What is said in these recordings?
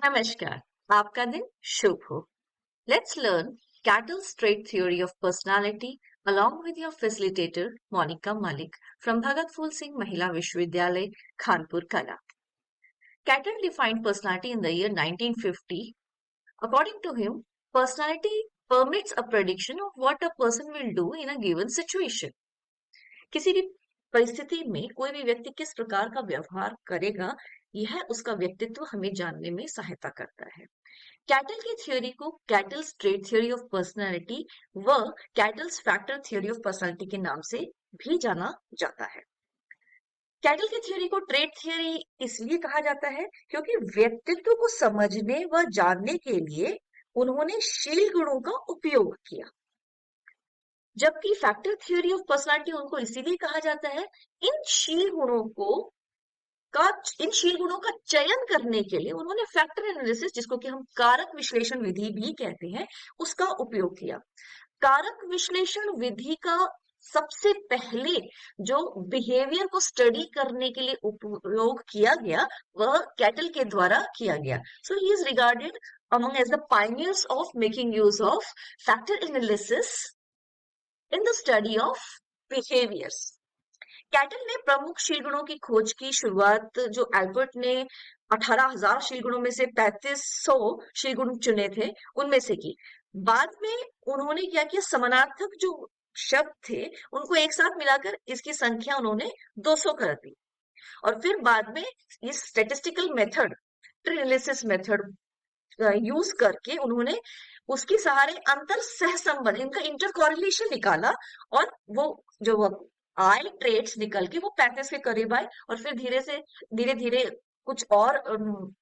नमस्कार, आपका दिन शुभ हो। Let's learn Cattell's trait theory of personality along with your facilitator Monica Malik from Bhagat Phul Singh Mahila Vishwavidyalay, Kanpur, Kala. Cattell defined personality in the year 1950. According to him, personality permits a prediction of what a person will do in a given situation. किसी भी परिस्थिति में कोई भी व्यक्ति किस प्रकार का व्यवहार करेगा, यह उसका व्यक्तित्व हमें जानने में सहायता करता है। कैटल की थ्योरी को Cattell's trait theory of personality व Cattell's factor theory of personality के नाम से भी जाना जाता है। कैटल की थ्योरी को ट्रेट थ्योरी इसलिए कहा जाता है क्योंकि व्यक्तित्व को समझने व जानने के लिए उन्होंने शील गुणों का उपयोग किया, जबकि फैक्टर थ्योरी ऑफ पर्सनालिटी उनको इसीलिए कहा जाता है इन शील गुणों का चयन करने के लिए उन्होंने फैक्टर एनालिसिस, जिसको कि हम कारक विश्लेषण विधि भी कहते हैं, उसका उपयोग किया। कारक विश्लेषण विधि का सबसे पहले जो बिहेवियर को स्टडी करने के लिए उपयोग किया गया वह कैटल के द्वारा किया गया। So he is regarded among as the pioneers of making use of factor analysis in the study of behaviors. Cattle ने प्रमुख शीलगुणों की खोज की शुरुआत जो एल्बर्ट ने 18,000 शीलगुणों में से 3500 शीलगुण चुने थे उनमें से की। बाद में उन्होंने क्या किया, समानार्थक जो शब्द थे उनको एक साथ मिलाकर इसकी संख्या उन्होंने 200 कर दी और फिर बाद में इस statistical method, analysis method use करके उन्होंने उसके सहारे अंतर सहसंबंध, इनका इंटर कॉरिलेशन निकाला और वो जो आए ट्रेड्स निकल के वो 35 के करीब आए और फिर धीरे धीरे कुछ और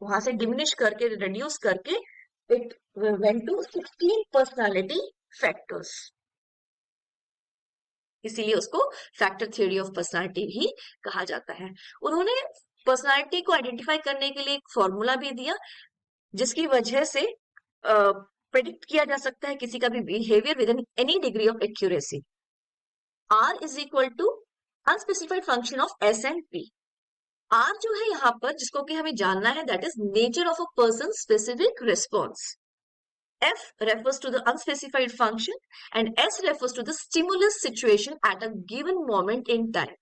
वहां से डिमिनिश करके रिड्यूस करके it went to 16 personality factors. इसीलिए उसको फैक्टर थ्योरी ऑफ पर्सनालिटी भी कहा जाता है। उन्होंने पर्सनालिटी को आइडेंटिफाई करने के लिए एक फॉर्मूला भी दिया जिसकी वजह से प्रेडिक्ट किया जा सकता है किसी का भी behaviour with any degree of accuracy. R is equal to unspecified function of S and P। R जो है यहाँ पर जिसको कि हमें जानना है that is nature of a person specific response. F refers to the unspecified function and S refers to the stimulus situation at a given moment in time.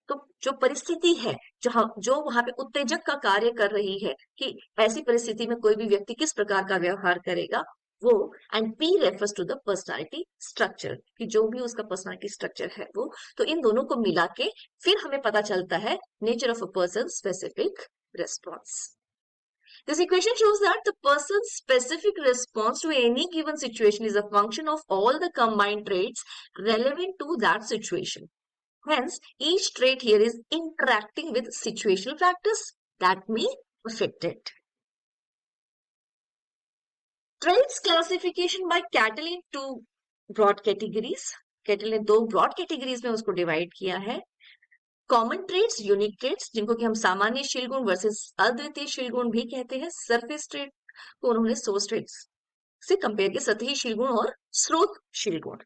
तो जो परिस्थिति है जो वहां पे उत्तेजक का कार्य कर रही है कि ऐसी परिस्थिति में कोई भी व्यक्ति किस प्रकार का व्यवहार करेगा वो, and P refers to the personality structure कि जो भी उसका पर्सनालिटी स्ट्रक्चर है वो, तो इन दोनों को मिला के फिर हमें पता चलता है nature of a person specific response. This equation shows that the person's specific response to any given situation is a function of all the combined traits relevant to that situation. Hence, each trait here is interacting with situational factors that may affect it. Traits classification by Cattell in two broad categories. Cattell ने दो broad categories में उसको divide किया है। Common traits, unique traits, जिनको कि हम सामान्य शीलगुण वर्सेस अद्वितीय शीलगुण भी कहते हैं। सरफेस ट्रेट को उन्होंने सोर्स ट्रेट्स से कंपेयर किया, सतही शीलगुण और स्रोत शीलगुण।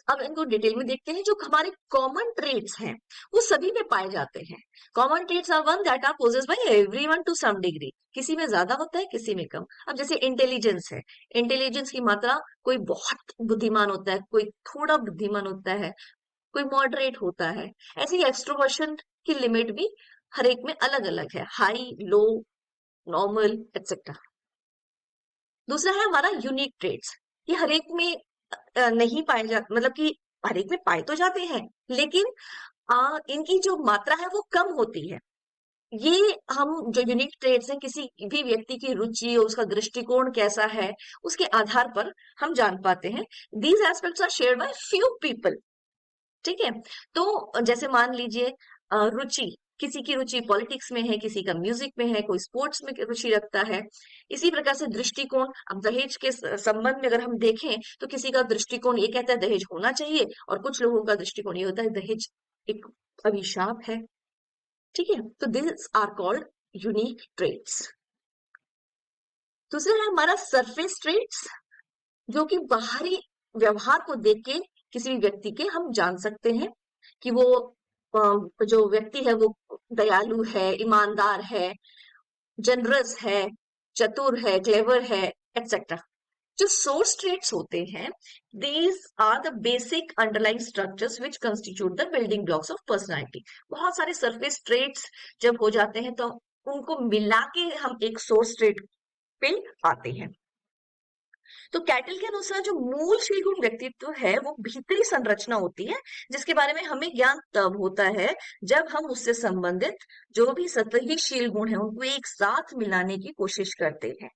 अब इनको डिटेल में देखते हैं। जो हमारे कॉमन ट्रेट्स हैं वो सभी में पाए जाते हैं। Common traits are one that are possessed by everyone to some degree. किसी में ज्यादा होता है, किसी में कम। अब जैसे इंटेलिजेंस है, इंटेलिजेंस की मात्रा, कोई बहुत बुद्धिमान होता है, कोई थोड़ा बुद्धिमान होता है, कोई मॉडरेट होता है। ऐसे ही एक्सट्रोवर्शन की लिमिट भी हर एक में अलग अलग है, हाई, लो, नॉर्मल एक्सेट्रा। दूसरा है हमारा यूनिक ट्रेट्स। ये हर एक में नहीं पाए जाते, मतलब कि हर एक में पाए तो जाते हैं लेकिन इनकी जो मात्रा है वो कम होती है। ये हम जो यूनिक ट्रेट्स हैं किसी भी व्यक्ति की रुचि और उसका दृष्टिकोण कैसा है उसके आधार पर हम जान पाते हैं। These aspects are shared by few people. ठीक है, तो जैसे मान लीजिए रुचि, किसी की रुचि पॉलिटिक्स में है, किसी का म्यूजिक में है, कोई स्पोर्ट्स में रुचि रखता है। इसी प्रकार से दृष्टिकोण, अब दहेज के संबंध में अगर हम देखें तो किसी का दृष्टिकोण ये कहता है दहेज होना चाहिए और कुछ लोगों का दृष्टिकोण ये होता है दहेज एक अभिशाप है। ठीक है, तो this are called unique traits. दूसरा है हमारा सरफेस ट्रेट्स, जो कि बाहरी व्यवहार को देख के किसी भी व्यक्ति के हम जान सकते हैं कि वो जो व्यक्ति है वो दयालु है, ईमानदार है, जनरस है, चतुर है, क्लेवर है, एक्सेट्रा। जो सोर्स ट्रेट्स होते हैं, these are the basic underlying structures which constitute the building blocks of personality. बहुत सारे सरफेस ट्रेट्स जब हो जाते हैं तो उनको मिला के हम एक सोर्स ट्रेट पे आते हैं। तो कैटल के अनुसार जो मूल शीलगुण व्यक्तित्व है वो भीतरी संरचना होती है, जिसके बारे में हमें ज्ञान तब होता है जब हम उससे संबंधित जो भी सतही शील गुण है उनको एक साथ मिलाने की कोशिश करते हैं।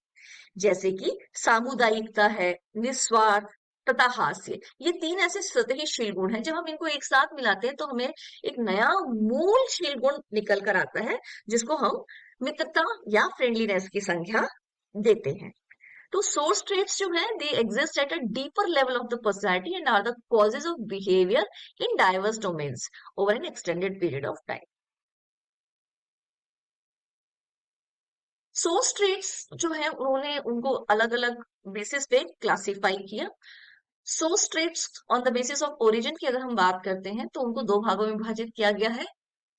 जैसे कि सामुदायिकता है, निस्वार्थ तथा हास्य। ये तीन ऐसे सतही शील गुण हैं, जब हम इनको एक साथ मिलाते हैं तो हमें एक नया मूल शील गुण निकल कर आता है, जिसको हम मित्रता या फ्रेंडलीनेस की संज्ञा देते हैं। तो source traits जो है they exist at a deeper level of the personality and are the causes of behavior in diverse domains over an extended period of time. source traits जो है उन्होंने उनको अलग अलग बेसिस पे क्लासिफाई किया। source traits on the basis of origin की अगर हम बात करते हैं तो उनको दो भागों में विभाजित किया गया है,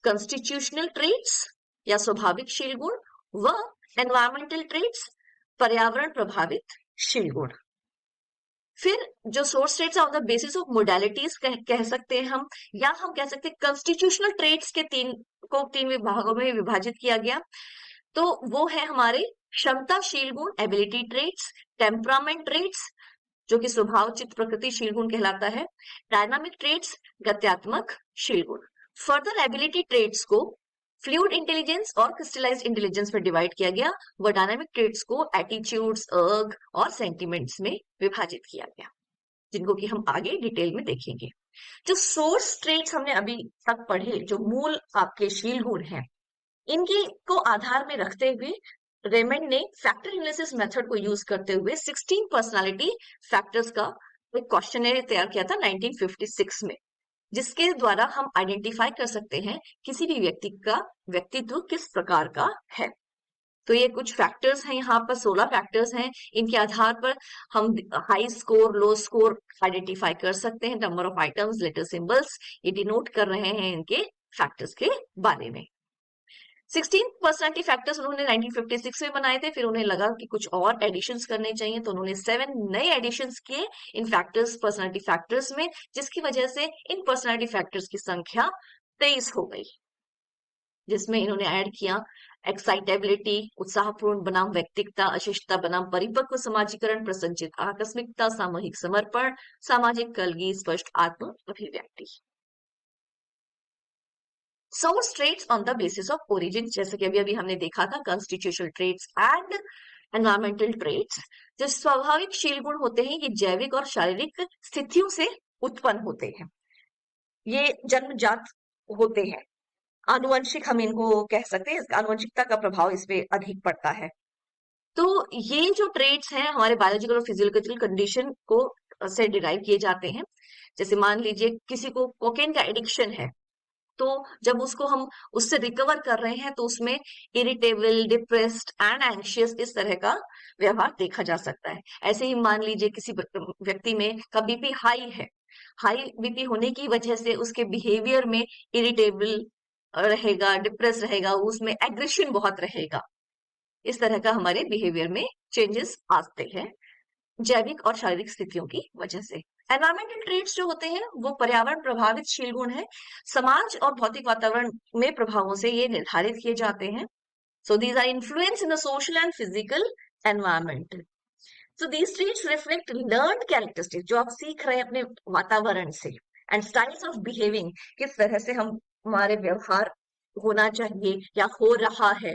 constitutional traits या स्वाभाविक शील गुण व environmental traits पर्यावरण प्रभावित शील गुण। फिर जो source traits on the basis of modalities कह सकते हैं हम, या हम कह सकते हैं कॉन्स्टिट्यूशनल ट्रेट्स के तीन विभागों में विभाजित किया गया। तो वो है हमारे क्षमताशील गुण एबिलिटी ट्रेट्स, टेम्परामेंट ट्रेट्स जो कि स्वभाव चित्त प्रकृति शील गुण कहलाता है, डायनामिक ट्रेट्स गत्यात्मक शील गुण। फर्दर एबिलिटी ट्रेट्स को फ्लूइड इंटेलिजेंस और क्रिस्टलाइज्ड इंटेलिजेंस में डिवाइड किया गया, व डायनामिक ट्रेट्स को एटीट्यूड्स, अर्ग और सेंटिमेंट्स में विभाजित किया गया, जिनको कि हम आगे डिटेल में देखेंगे। जो सोर्स ट्रेट्स हमने अभी तक पढ़े, जो मूल आपके शील गुण हैं, इनके को आधार में रखते हुए रेमंड ने फैक्टर एनालिसिस मेथड को यूज करते हुए 16 पर्सनालिटी फैक्टर्स का एक क्वेश्चनरी तैयार किया था 1956 में, जिसके द्वारा हम आइडेंटिफाई कर सकते हैं किसी भी व्यक्ति का व्यक्तित्व किस प्रकार का है। तो ये कुछ फैक्टर्स हैं, यहाँ पर 16 फैक्टर्स हैं। इनके आधार पर हम high score, low score identify कर सकते हैं। Number of items, letter symbols ये डिनोट कर रहे हैं इनके फैक्टर्स के बारे में। 16 पर्सनालिटी फैक्टर्स उन्होंने 1956 में बनाए थे, फिर उन्हें लगा कि कुछ और एडिशंस करने चाहिए, तो उन्होंने 7 नए एडिशंस किए इन फैक्टर्स, पर्सनालिटी फैक्टर्स में, जिसकी वजह से इन पर्सनालिटी फैक्टर्स की संख्या 23 हो गई, जिसमें इन्होंने ऐड किया एक्साइटेबिलिटी उत्साहपूर्ण बनाम व्यक्तिकता, अशिष्टता बनाम परिपक्व समाजीकरण, प्रसन्नचित आकस्मिकता, सामूहिक समर्पण, सामाजिक कलगी, स्पष्ट आत्म अभिव्यक्ति। Source traits on the basis of origin, जैसे कि अभी हमने देखा था constitutional traits and environmental traits. जो स्वाभाविक शील गुण होते हैं ये जैविक और शारीरिक स्थितियों से उत्पन्न होते हैं, ये जन्मजात होते हैं, आनुवंशिक हम इनको कह सकते हैं, आनुवंशिकता का प्रभाव इस पे अधिक पड़ता है। तो ये जो ट्रेट्स हैं हमारे बायोलॉजिकल और फिजियोलॉजिकल कंडीशन को से डिराइव किए जाते हैं। जैसे मान लीजिए किसी को कोकेन का एडिक्शन है, तो जब उसको हम उससे रिकवर कर रहे हैं तो उसमें इरिटेबल, डिप्रेस्ड एंड एंग्शियस इस तरह का व्यवहार देखा जा सकता है। ऐसे ही मान लीजिए किसी व्यक्ति में का बीपी हाई है, हाई बीपी होने की वजह से उसके बिहेवियर में इरिटेबल रहेगा, डिप्रेस रहेगा, उसमें एग्रेशन बहुत रहेगा। इस तरह का हमारे बिहेवियर में चेंजेस आते हैं जैविक और शारीरिक स्थितियों की वजह से। एनवायरमेंटल ट्रेट्स जो होते हैं वो पर्यावरण प्रभावित शील गुण है, समाज और भौतिक वातावरण में प्रभावों से ये निर्धारित किए जाते हैं। So these are influence in the social and physical environment. So these traits reflect learned characteristics जो आप सीख रहे हैं अपने वातावरण से, एंड स्टाइल्स ऑफ बिहेविंग किस तरह से हम हमारे व्यवहार होना चाहिए या हो रहा है,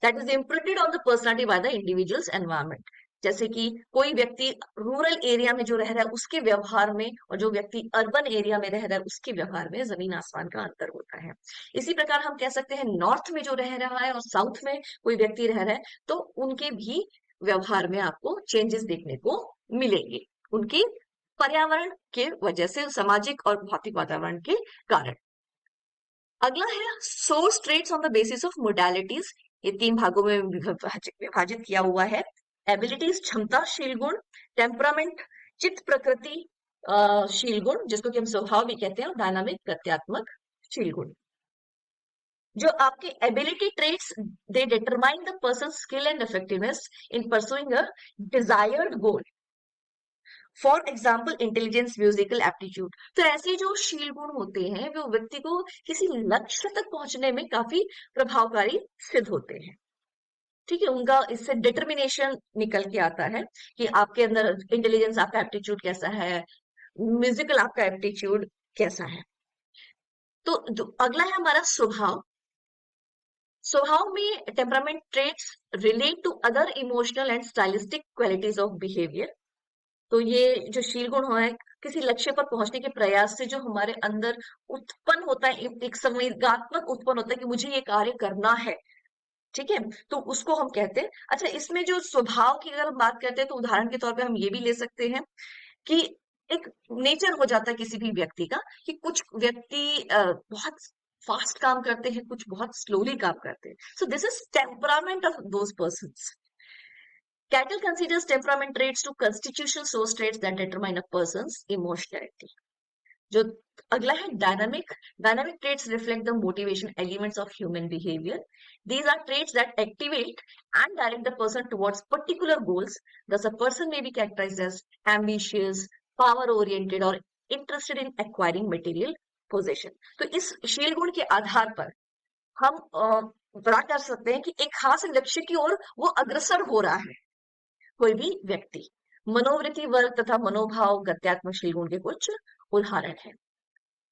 that is imprinted on the personality by the individuals environment. जैसे कि कोई व्यक्ति रूरल एरिया में जो रह रहा है उसके व्यवहार में, और जो व्यक्ति अर्बन एरिया में रह रहा है उसके व्यवहार में जमीन आसमान का अंतर होता है। इसी प्रकार हम कह सकते हैं नॉर्थ में जो रह रहा है और साउथ में कोई व्यक्ति रह रहा है, तो उनके भी व्यवहार में आपको चेंजेस देखने को मिलेंगे, उनकी पर्यावरण के वजह से, सामाजिक और भौतिक वातावरण के कारण। अगला है source traits on the basis of modalities. ये 3 भागों में विभाजित किया हुआ है। एबिलिटीज क्षमता शील गुण, टेम्परामेंट चित्त प्रकृति शील गुण जिसको कि हम स्वभाव भी कहते हैं, और डायनामिक प्रत्यात्मक शील गुण। जो आपके ability traits they determine the person skill and effectiveness in pursuing a desired goal. For example intelligence, musical aptitude. तो ऐसे जो शील गुण होते हैं वो व्यक्ति को किसी लक्ष्य तक पहुंचने में काफी प्रभावकारी सिद्ध होते हैं। ठीक है, उनका इससे डिटर्मिनेशन निकल के आता है कि आपके अंदर इंटेलिजेंस, आपका एप्टीट्यूड कैसा है, म्यूजिकल आपका एप्टीट्यूड कैसा है। तो अगला है हमारा स्वभाव। स्वभाव में temperament traits relate to other emotional and stylistic qualities of behaviour. तो ये जो शील गुण है किसी लक्ष्य पर पहुंचने के प्रयास से जो हमारे अंदर उत्पन्न होता है, एक संवेगात्मक उत्पन्न होता है कि मुझे ये कार्य करना है। ठीक है, तो उसको हम कहते हैं। अच्छा, इसमें जो स्वभाव की अगर हम बात करते हैं तो उदाहरण के तौर पे हम ये भी ले सकते हैं कि एक नेचर हो जाता है किसी भी व्यक्ति का कि कुछ व्यक्ति बहुत फास्ट काम करते हैं, कुछ बहुत स्लोली काम करते हैं। So this is temperament of those persons. Cattell considers temperament traits to constitutional source traits that determine a person's emotionality. जो अगला है dynamic. Dynamic traits reflect the motivation elements of human behaviour. These are traits that activate and direct the person towards particular goals. Thus, a person may be characterized as ambitious, power-oriented, or interested in acquiring material possession. तो इस शील गुण के आधार पर हम बता कर सकते हैं कि एक खास लक्ष्य की ओर वो अग्रसर हो रहा है कोई भी व्यक्ति। मनोवृत्ति वर्ग तथा मनोभाव गत्यात्मक शील गुण के कुछ उदाहरण हैं।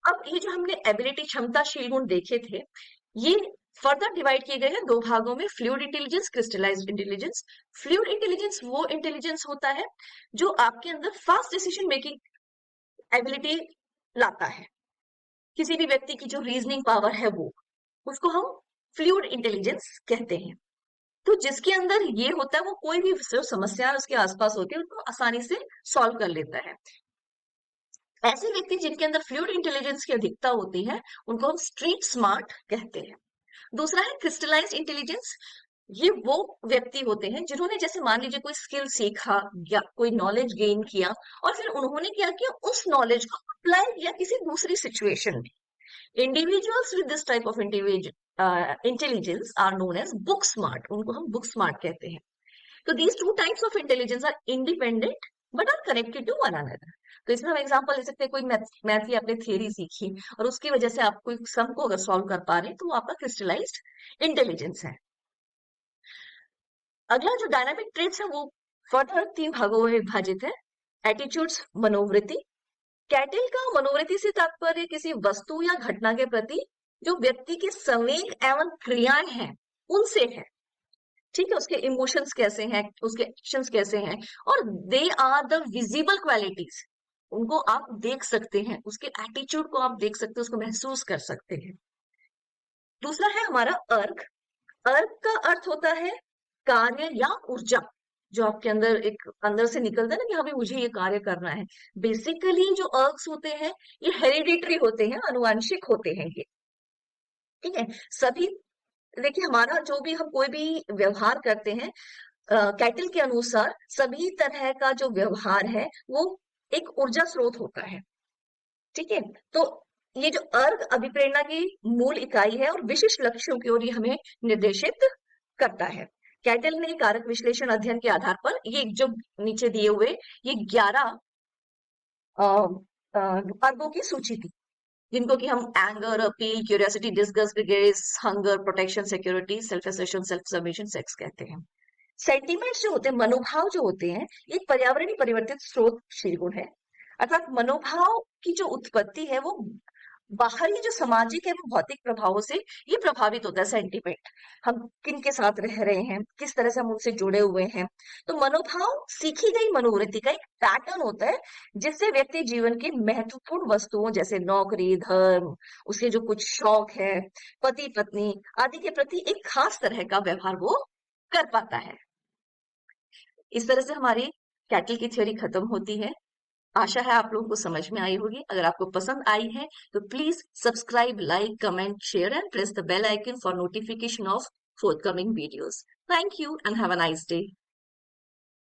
अब ये जो हमने एबिलिटी, क्षमता शील गुण देखे थे, ये फर्दर डिवाइड किए गए हैं दो भागों में, fluid intelligence, crystallised intelligence. Fluid intelligence वो इंटेलिजेंस होता है जो आपके अंदर फास्ट डिसीजन मेकिंग एबिलिटी लाता है। किसी भी व्यक्ति की जो रीजनिंग पावर है वो, उसको हम फ्लूइड इंटेलिजेंस कहते हैं। तो जिसके अंदर ये होता है वो कोई भी जो समस्या उसके आसपास होती है उसको आसानी से सॉल्व कर लेता है। ऐसे व्यक्ति जिनके अंदर फ्लूइड इंटेलिजेंस की अधिकता होती है उनको हम स्ट्रीट स्मार्ट कहते हैं। दूसरा है क्रिस्टलाइज्ड इंटेलिजेंस। ये वो व्यक्ति होते हैं जिन्होंने, जैसे मान लीजिए, कोई स्किल सीखा या कोई नॉलेज गेन किया और फिर उन्होंने क्या किया, उस नॉलेज को अप्लाई किया किसी दूसरी सिचुएशन में। Individuals with this type of intelligence are known as book smart. उनको हम बुक स्मार्ट कहते हैं। तो these two types of intelligence are independent but are connected to one another. तो इसमें हम एग्जांपल ले सकते हैं, कोई मैथ की आपने थियरी सीखी और उसकी वजह से आप कोई सम को अगर सॉल्व कर पा रहे हैं तो वो आपका क्रिस्टलाइज्ड इंटेलिजेंस है। अगला जो डायनामिक ट्रेट्स है वो फर्दर 3 भागों में विभाजित है। एटीट्यूड्स, मनोवृत्ति। कैटेल का मनोवृत्ति से तात्पर्य किसी वस्तु या घटना के प्रति जो व्यक्ति के संवेग एवं क्रियाएं हैं उनसे है। ठीक है, उसके इमोशंस कैसे हैं, उसके एक्शंस कैसे हैं, और they are the visible qualities. उनको आप देख सकते हैं, उसके एटीट्यूड को आप देख सकते हैं, उसको महसूस कर सकते हैं। दूसरा है हमारा अर्क। अर्क का अर्थ होता है कार्य या ऊर्जा, जो आपके अंदर एक अंदर से निकलता है ना कि हाँ भाई मुझे ये कार्य करना है। बेसिकली जो अर्क्स होते हैं ये हेरिडिटरी होते हैं, अनुवांशिक होते हैं ये। ठीक है, सभी, देखिए हमारा जो भी, हम कोई भी व्यवहार करते हैं कैटल के अनुसार, सभी तरह का जो व्यवहार है वो एक ऊर्जा स्रोत होता है। ठीक है, तो ये जो अर्ग अभिप्रेरणा की मूल इकाई है और विशिष्ट लक्ष्यों की ओर ये हमें निर्देशित करता है। कैटल ने कारक विश्लेषण अध्ययन के आधार पर ये जो नीचे दिए हुए ये 11 अर्गों की सूची थी, जिनको कि हम anger, appeal, curiosity, disgust, grace, hunger, protection, security, self assertion, self submission, sex कहते हैं। सेंटिमेंट्स जो होते हैं, मनोभाव जो होते हैं, ये पर्यावरणीय परिवर्तित स्रोत शील गुण है। अर्थात मनोभाव की जो उत्पत्ति है वो बाहरी जो सामाजिक है वो भौतिक प्रभावों से ये प्रभावित होता है। सेंटिमेंट, हम किन के साथ रह रहे हैं, किस तरह से हम उनसे जुड़े हुए हैं। तो मनोभाव सीखी गई मनोवृत्ति का एक पैटर्न होता है जिससे व्यक्ति जीवन की महत्वपूर्ण वस्तुओं जैसे नौकरी, धर्म, उसके जो कुछ शौक है, पति पत्नी आदि के प्रति एक खास तरह का व्यवहार वो कर पाता है। इस तरह से हमारी कैटल की थ्योरी खत्म होती है। आशा है आप लोगों को समझ में आई होगी। अगर आपको पसंद आई है तो please subscribe, like, comment, share and press the bell icon for notification of forthcoming videos. Thank you and have a nice day.